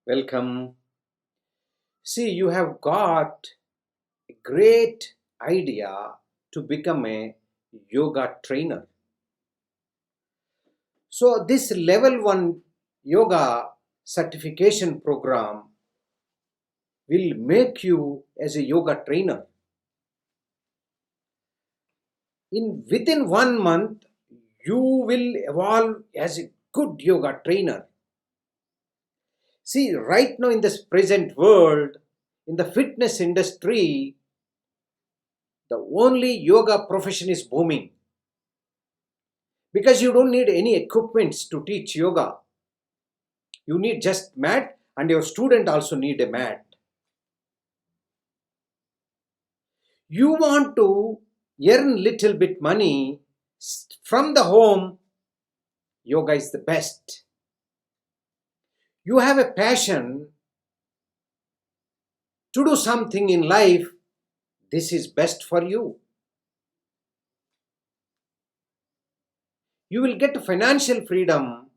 Welcome. See, you have got a great idea to become a yoga trainer. So, this level 1 yoga certification program will make you as a yoga trainer. Within 1 month, you will evolve as a good yoga trainer. See, right now in this present world, in the fitness industry, the only yoga profession is booming because you don't need any equipments to teach yoga. You need just mat, and your student also need a mat. You want to earn little bit money from the home, yoga is the best. You have a passion to do something in life, this is best for you. You will get financial freedom.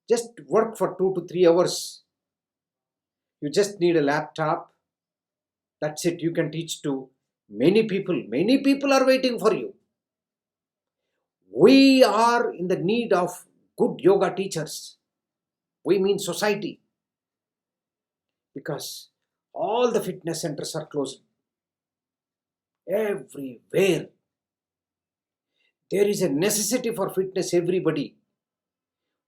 Just work for 2 to 3 hours. You just need a laptop. That's it. You can teach to many people. Many people are waiting for you. We are in the need of good yoga teachers. We mean society. Because all the fitness centers are closed. Everywhere. There is a necessity for fitness, everybody.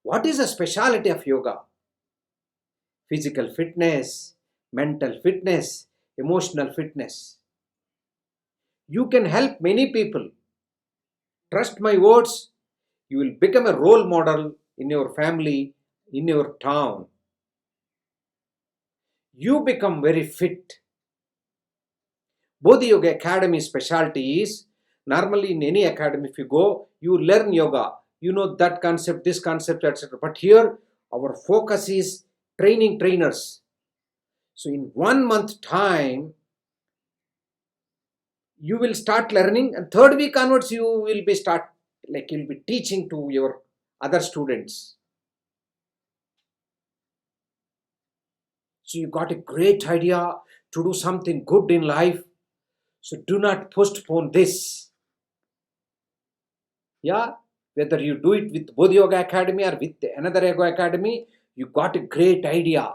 What is the specialty of yoga? Physical fitness, mental fitness, emotional fitness. You can help many people. Trust my words, you will become a role model in your family, in your town. You become very fit. Bodhi Yoga Academy specialty is, normally in any academy if you go, you learn yoga. You know that concept, this concept, etc. But here, our focus is training trainers. So in 1 month time, you will start learning, and third week onwards you will be you'll be teaching to your other students. So you got a great idea to do something good in life. So do not postpone this. Yeah, whether you do it with Bodhi Yoga Academy or with another Yoga Academy, you got a great idea.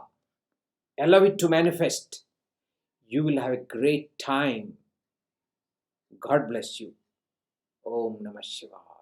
Allow it to manifest. You will have a great time. God bless you. Om Namah Shivaya.